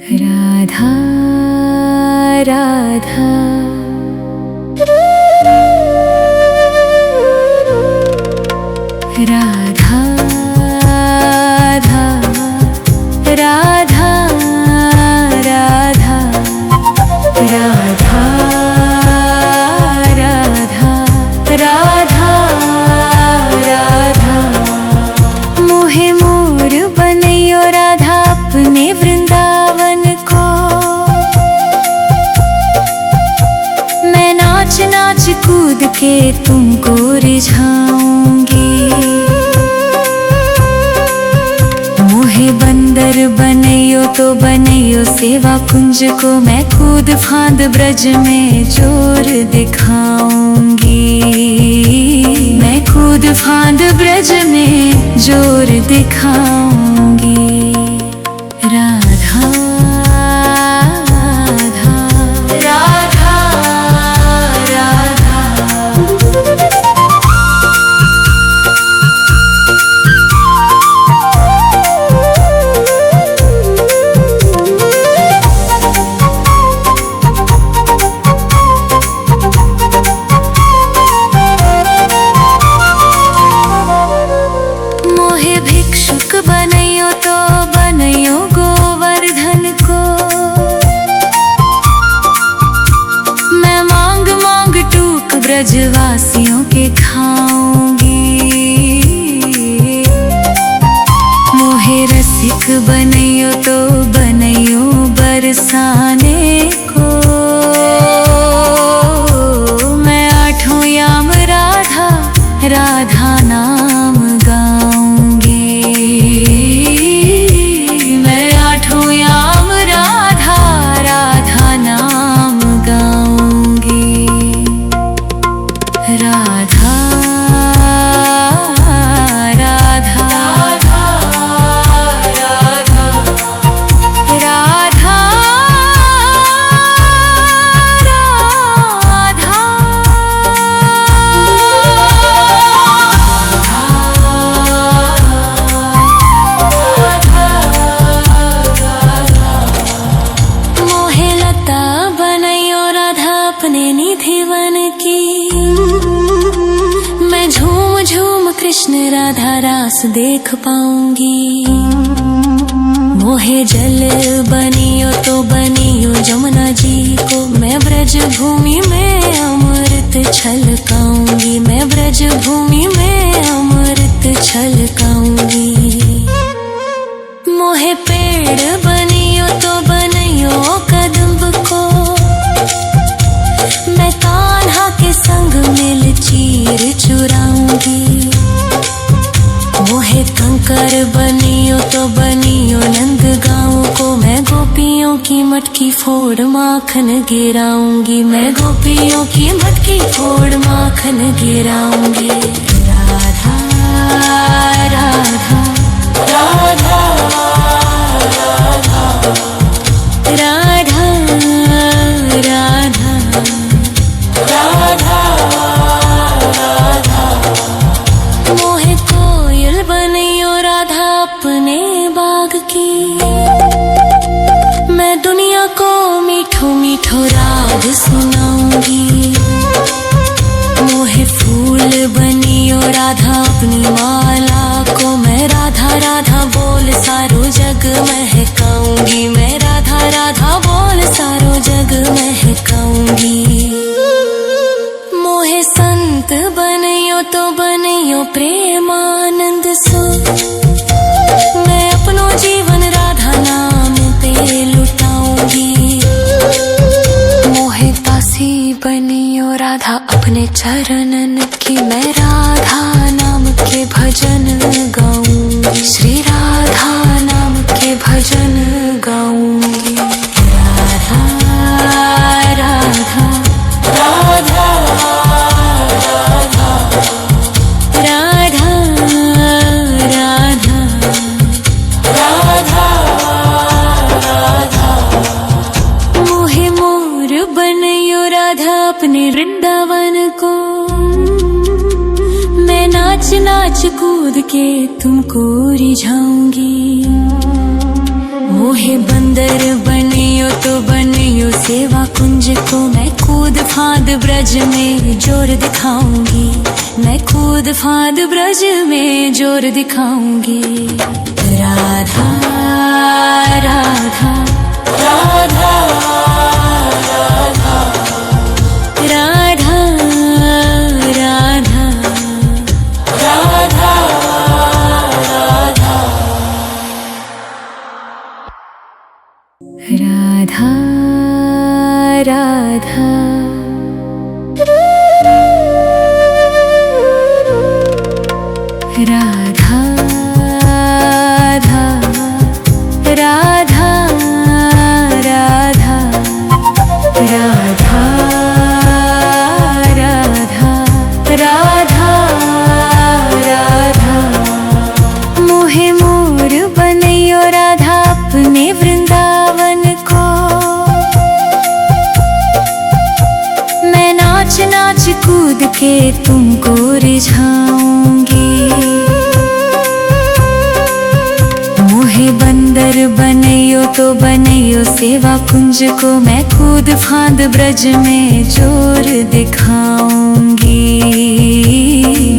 राधा राधा राधा राधा राधा राधा राधा राधा राधा मोहे मोर बनैयो राधा अपने वृंदावन को। मैं नाच नाच कूद के तुमको रिझाऊंगी। मोहे बंदर बनैयो तो बनैयो सेवा कुंज को। मैं कूद फांद ब्रज में जोर दिखाऊंगी। मैं कूद फांद ब्रज में जोर दिखाऊंगी। राधा राधा राधा मोहे भिक्षुक बनैयो तो बनैयो गोवर्धन को। मैं मांग मांग टूक ब्रजवासियों के खाऊंगी। मोहे रसिक बनैयो तो बनैयो बरसाने को। मैं आठों याम राधा राधा नाम गाऊंगी। मैं आठों याम राधा राधा नाम गाऊंगी। राधा राधा राधा मोहे लता बनैयो राधा अपने निधि वन की। मैं झूम झूम कृष्ण राधा रास देख पाऊंगी। मोहे जल बनियो तो बनियो जमुना जी को। मैं ब्रज भूमि में अमृत छलकाऊंगी। मैं ब्रज भूमि में अमृत छलकाऊंगी। मोहे पेड़ बनियो तो बनियो कदम्ब को। मैं कान्हा के संग मिल चीर चुराऊंगी। मोहे कंकर बनियो तो बनियो नंद गाँव को। मैं गोपियों की मटकी फोड़ माखन गिराऊंगी। मैं गोपियों की मटकी फोड़ माखन गिराऊंगी। राधा राधा राधा राधा राधा राधा राधा मोहे कोयल बनैयो राधा अपने बाग की। मैं दुनिया को मीठो मीठो राग सुनाऊंगी। मोहे फूल बनियो राधा अपनी माला को। मैं राधा राधा बोल सारो जग महकाऊंगी। मैं राधा राधा बोल सारो जग महकाऊंगी। मोहे संत बनैयो तो बनैयो प्रेमानंद सो। मैं अपनो जीवन राधा नाम पे लुटाऊंगी। मोहे दासी बनियो राधा अपने चरणन की। मैं राधा नाम के भजन गाऊंगी। श्री राधा नाम के भजन गाऊंगी। राधा राधा राधा राधा राधा राधा राधा मोहे मोर बनैयो राधा अपने वृंदावन को। मैं नाच नाच कूद के तुमको रिझाऊंगी। मोहे बंदर ब्रज में जोर दिखाऊंगी, मैं कूद फांद ब्रज में जोर दिखाऊंगी। राधा राधा राधा राधा राधा राधा राधा राधा राधा राधा राधा राधा राधा राधा राधा राधा मोहे मोर बनैयो राधा अपने वृंदावन को। मैं नाच नाच कूद के तुमको रिझाऊंगी। मोहे बंदर बनैयो तो बनैयो सेवा कुंज को, मैं कूद फांद ब्रज में जोर दिखाऊंगी।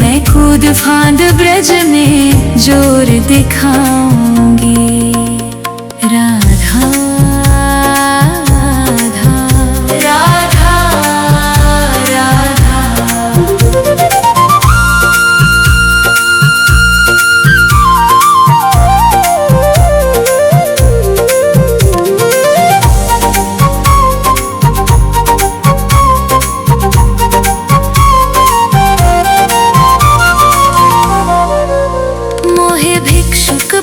मैं कूद फांद ब्रज में जोर दिखाऊंगी। राधा राधा राधा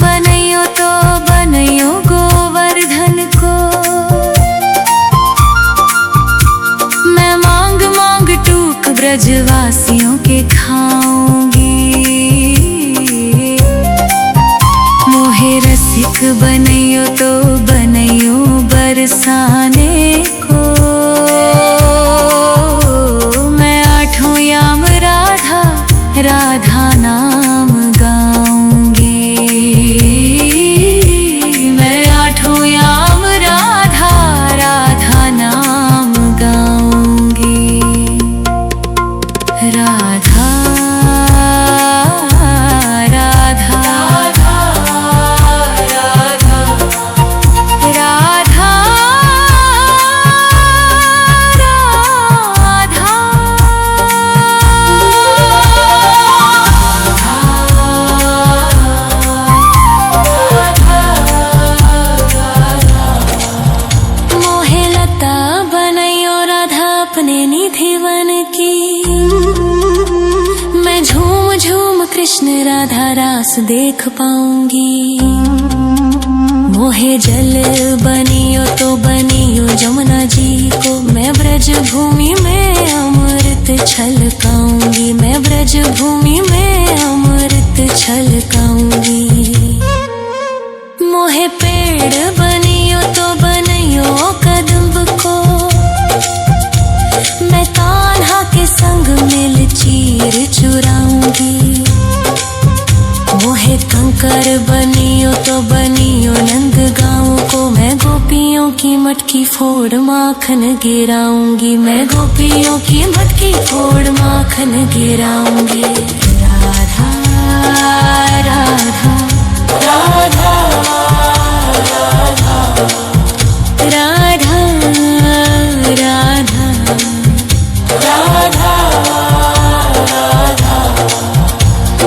बनैयो तो बनैयो गोवर्धन को। मैं मांग मांग टूक ब्रजवासियों के खाऊंगी। मोहे रसिक बनैयो तो बनैयो बरसाने को। मैं आठों याम राधा राधा नाम गाऊंगी। मैं आठों याम राधा राधा नाम गाऊंगी। राधा राधा राधा राधा अपने निधि वन की। मैं झूम झूम कृष्ण राधा रास देख पाऊंगी। मोहे जल बनियो तो बनियो जमुना जी को। मैं ब्रज भूमि में अमृत छलकाऊंगी। मैं ब्रज भूमि में अमृत छलकाऊंगी। मोहे पेड़ बनियो तो बनियो कदम्ब को। मैं कान्हा के संग मिल चीर चुराऊंगी। मोहे कंकर बनियो तो बनियो नंद गाँव को। मैं गोपियों की मटकी फोड़ माखन गिराऊंगी। मैं गोपियों की मटकी फोड़ माखन गिराऊंगी। राधा राधा राधा राधा राधा राधा राधा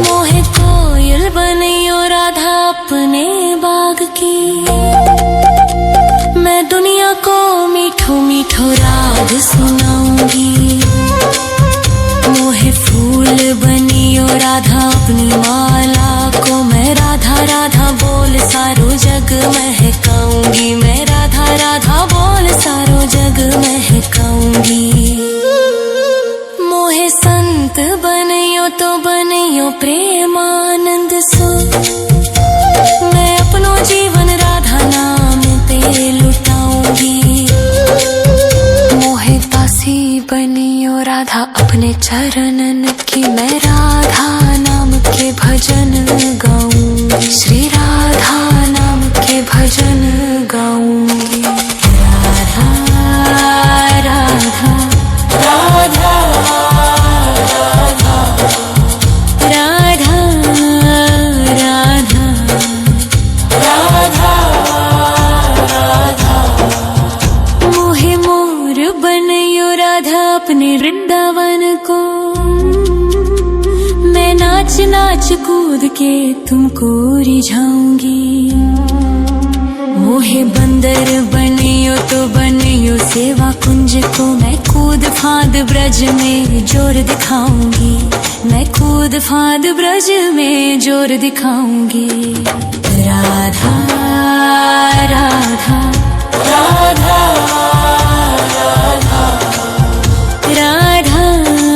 मोहे कोयल बनैयो राधा अपने बाग की। मैं दुनिया को मीठो मीठो राग सुनाऊंगी। मोहे फूल बनियो राधा अपनी माला को। मैं राधा राधा बोल सारो जग महकाऊंगी। मैं राधा राधा बोल सारो जग महकाऊंगी। मोहे संत बनैयो तो बनैयो प्रेमानंद सो। मैं अपनो जीवन राधा नाम पे लुटाऊंगी। मोहे दासी बनियो राधा अपने चरणन की। मैं राधा नाम के भजन गाऊंगी। श्री राधा नाम के भजन गाऊंगी। राधा राधा राधा कूद के तुमको रिझाऊंगी। मोहे बंदर बनियो तो बनियो सेवा कुंज को, मैं कूद फांद ब्रज में जोर दिखाऊंगी, मैं कूद फांद ब्रज में जोर दिखाऊंगी। राधा राधा राधा राधा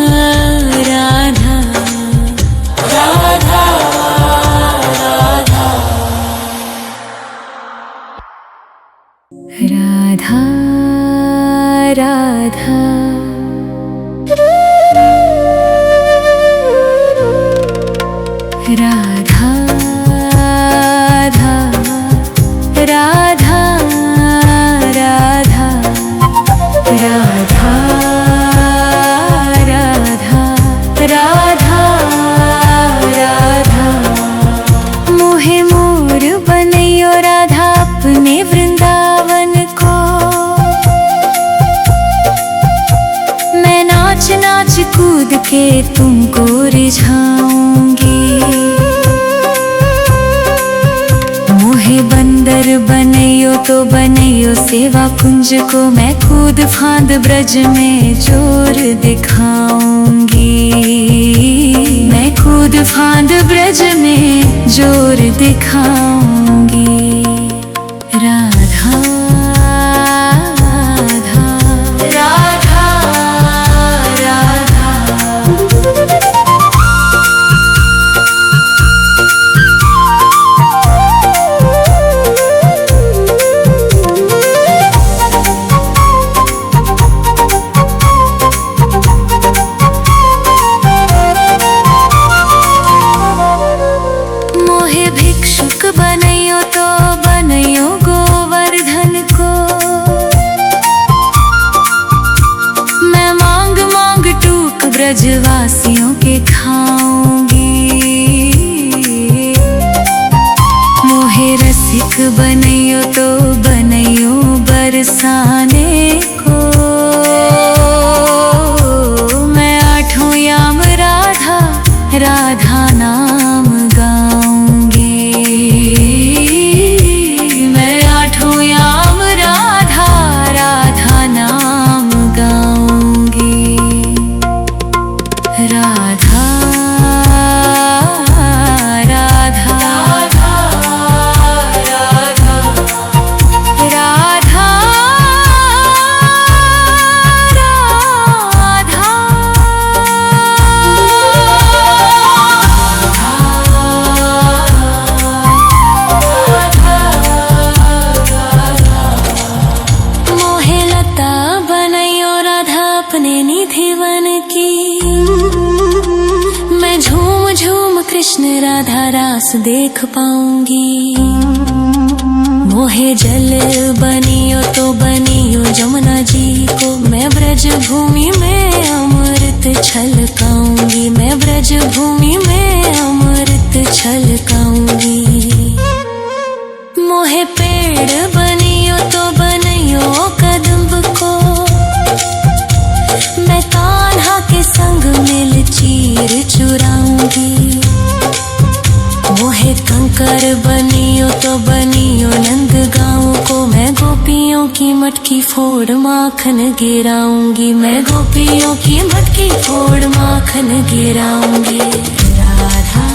राधा राधा राधा राधा राधा राधा राधा राधा राधा राधा राधा राधा। मोहे मोर बनैयो राधा अपने वृंदावन को, मैं नाच नाच कूद के तुमको रिझाऊंगी। मोहे बंदर बनैयो तो बनैयो सेवा कुंज को, मैं कूद फांद ब्रज में जोर दिखाऊंगी, मैं कूद फांद ब्रज में जोर दिखाऊंगी। राधा राधा राधा राधा। मोहे भिक्षुक बनैयो तो बनैयो गोवर्धन को, मैं मांग मांग टूक ब्रजवासियों के खाऊंगी। मोहे रसिक बनैयो तो बनैयो बरसाने को, मैं आठों याम राधा राधा नाम गाऊंगी, मैं आठों याम राधा राधा नाम गाऊंगी। राधा राधा राधा राधा राधा मोहे लता बनैयो राधा अपने निधि वन की, मैं झूम झूम कृष्ण राधा रास देख पाऊंगी। मोहे जल बनियो तो बनियो जमुना जी को, मैं ब्रज भूमि में अमृत छलकाऊंगी, मैं ब्रज भूमि में अमृत छलकाऊंगी। मोहे पेड़ बनियो तो बनियो कदम्ब को, मैं कान्हा के संग मिल चीर चुराऊंगी। मोहे कंकर बनियो तो बनियो नंद गाँव को, मैं गोपियों की मटकी फोड़ माखन गिराऊंगी, मैं गोपियों की मटकी फोड़ माखन गिराऊंगी। राधा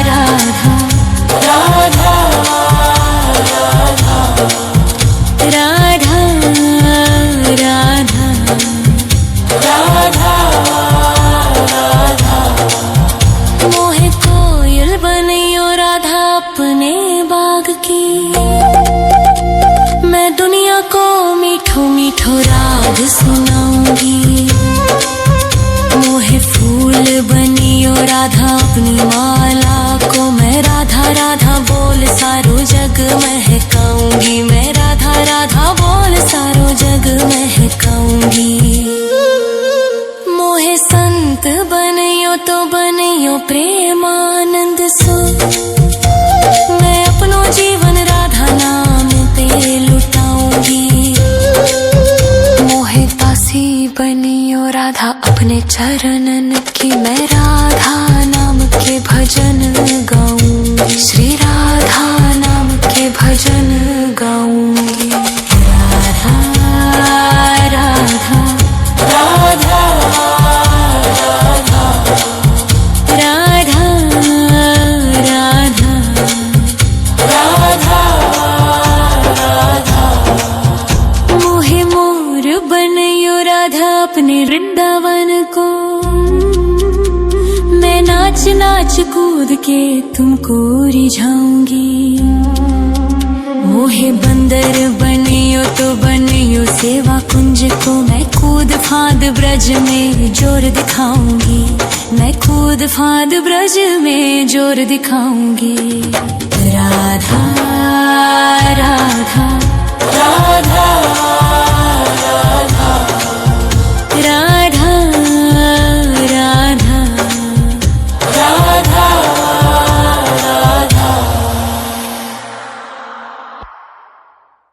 राधा राधा राधा राधा राधा राधा। मोहे कोयल बनैयो राधा अपने बाग की, मैं दुनिया को मीठो मीठो राग सुनाऊंगी। मोहे फूल बनियो राधा अपनी माला को, मैं राधा राधा बोल सारो जग महकाऊंगी, मैं राधा राधा बोल सारो जग महकाऊंगी। मोहे संत बनियो तो बनियो प्रेमानंद सो, मैं अपनो जीवन राधा नाम पे लुटाऊंगी। मोहे दासी बनियो राधा अपने चरणन की, मैं राधा नाम के के भजन गाऊंगी, श्री राधा नाम के भजन गाऊंगी। राधा राधा राधा राधा राधा राधा राधा। मोहे मोर बनयो राधा अपने वृंदावन को, मैं नाच नाच कूद के तुमको रिझाऊंगी। मोहे बंदर बनियो तो बनियो सेवा कुंज को, मैं कूद फांद ब्रज में जोर दिखाऊंगी, मैं कूद फांद ब्रज में जोर दिखाऊंगी। राधा राधा